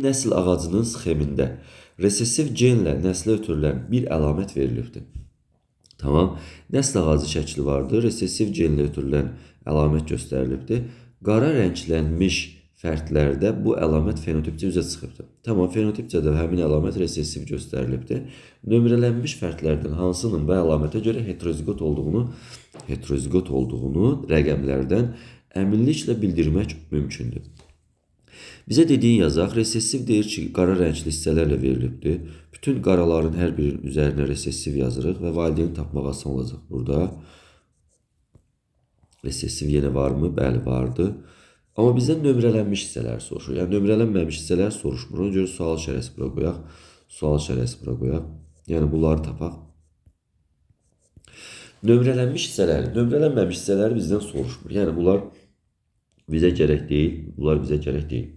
nəsl ağacının sxemində resessiv genlə nəslə ötürülən bir əlamət verilibdir. Tamam. Nəsl ağacı şəkli vardır. Resessiv genlə ötürülən əlamət göstərilibdir. Qara rənglənmiş fərdlərdə bu əlamət fenotipcə üzə çıxıbdır. Tamam, fenotipcədə həmin əlamət resessiv göstərilibdir. Nömrələnmiş fərdlərdən hansının bu əlamətə görə heterozigot olduğunu rəqəmlərdən əminliklə bildirmək mümkündür. Bizə dediyin yazaq, resessiv deyir ki, qara rəngli hissələrlə verilibdir. Bütün qaraların hər birinin üzərinə resessiv yazırıq və valideyni tapmaq asan olacaq burada. Resessiv yenə varmı? Bəli, vardı. Amma bizdən nömrələnmiş hissələr soruşur. Yəni, nömrələnməmiş hissələr soruşmur. Ona görə sual işarəsi bura qoyaq. Sual işarəsi bura qoyaq. Yəni, bunları tapaq. Nömrələnmiş hissələri bizdən soruşmur. Yəni, bunlar bizə gərək deyil.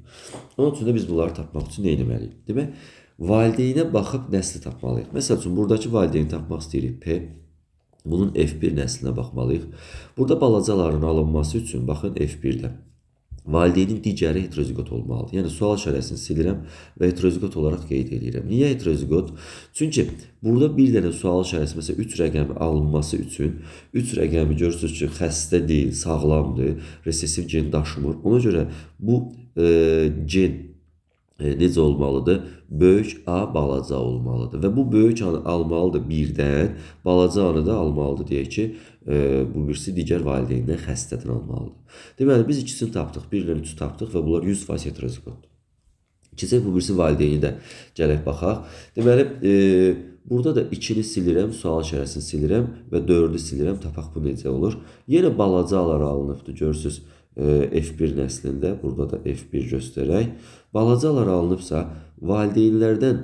Onun üçün də biz bunları tapmaq üçün nə etməliyik? Demək, valideynə baxıb nəsli tapmalıyıq. Məsəl üçün, buradakı valideyni tapmaq istəyirik P. Bunun F1 nəslinə baxmalıyıq. Burada balacaların alınması üçün, baxın F1-də. Valideynin digəri heterozigot olmalıdır. Yəni, sual işarəsini silirəm və heterozigot olaraq qeyd edirəm. Niyə heterozigot? Çünki burada bir dənə sual işarəsi, məsələn, 3 rəqəmi alınması üçün 3 rəqəmi görürsünüz ki, xəstə deyil, sağlamdır, resessiv gen daşımır. Ona görə bu gen necə olmalıdır? Böyük A, balaca olmalıdır. Və bu böyük A almalıdır birdən, balaca A da almalıdır deyək ki, bu birisi digər valideyndən xəstədən almalıdır. Deməli, biz ikisini tapdıq, 1 ilə 3-ü tapdıq və bunlar 100% heterozigotdur. İkisi bu birisi valideyni də gələk baxaq. Deməli, burada da 2-ni silirəm, sual işarəsini silirəm və 4-ü silirəm, tapaq bu necə olur. Yenə balaca A'lar alınıbdır, görürsünüz. F1 nəslində, burada da F1 göstərək. Balacalar alınıbsa, valideynlərdən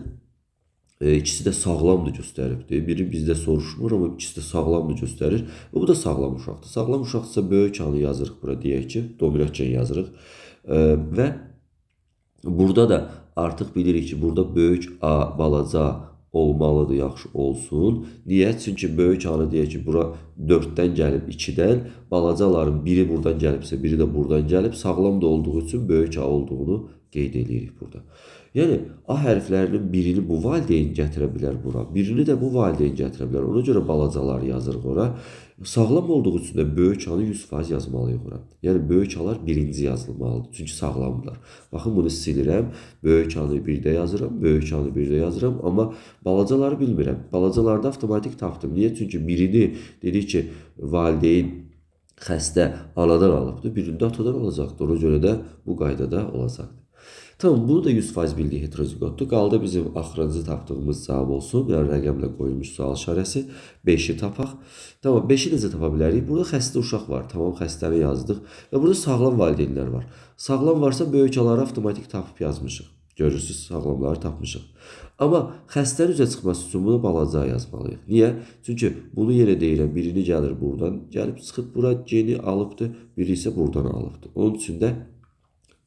ikisi də sağlamdır göstəribdir. Biri bizdə soruşmur, amma ikisi də sağlamdır göstərir. Bu da sağlam uşaqdır. Sağlam uşaqdırsa böyük A-nı yazırıq bura, deyək ki, dominant gen yazırıq. Və burada da artıq bilirik ki, burada böyük A, balaca olmalıdır, yaxşı olsun. Niyə? Çünki böyük A-nı deyək ki, bura 4-dən gəlib 2-dən, balacaların biri buradan gəlibsə, biri də buradan gəlib, sağlam da olduğu üçün böyük A olduğunu qeyd edirik burada. Yəni, A hərflərinin birini bu valideyn gətirə bilər bura, birini də bu valideyn gətirə bilər. Ona görə balacalar yazırıq ora. Sağlam olduğu üçün də böyük A-nı 100% yazmalıyıq ora. Yəni, böyük A-lar birinci yazılmalıdır, çünki sağlamdırlar. Baxın, bunu silirəm, böyük A-nı birdə yazıram, böyük A-nı birdə yazıram, amma balacaları bilmirəm. Balacalarda avtomatik tapdım. Niyə? Çünki birini dedik ki, valideyn xəstə anadan alıbdır, birində atadan olacaqdır. Ona görə də bu qaydada olacaqdır. Tamam, bunu da 100% bildiyi heterozigotdur. Qaldı bizim axırıncı tapdığımız cavab olsun. Yəni, rəqəmlə qoyulmuş sual işarəsi. 5-i tapaq. Tamam, 5-i necə tapa bilərik? Burada xəstə uşaq var. Tamam, xəstəni yazdıq. Və burada sağlam valideynlər var. Sağlam varsa böyük A-ları avtomatik tapıb yazmışıq. Görürsünüz, sağlamları tapmışıq. Amma xəstənin üzə çıxması üçün bunu balaca yazmalıyıq. Niyə? Çünki bunu yenə deyirəm, birini gəlir buradan, gəlib çıxıb bura geni alıbdır, biri isə buradan alıbdır. Onun üçün də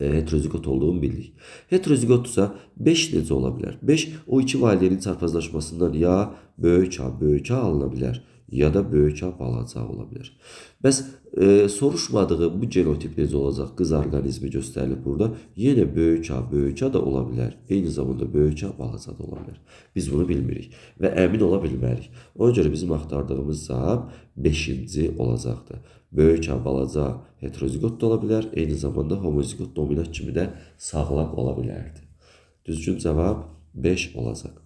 heterozigot olduğunu bildik. Heterozigotdursa 5 necə ola bilər? 5 o iki valideynin çarpazlaşmasından ya böyük A alına bilər, ya da böyük A balaca ola bilər. Bəs soruşmadığı bu genotip necə olacaq? Qız orqanizmi göstərilib burada. Yenə böyük A da ola bilər. Eyni zamanda böyük A balaca da ola bilər. Biz bunu bilmirik və əmin ola bilmərik. Ona görə bizim axtardığımız cavab 5-ci olacaqdır. Böyük A, balaca heterozigot da ola bilər. Eyni zamanda homozigot dominant kimi də sağlam ola bilərdi. Düzgün cavab 5 olacaq.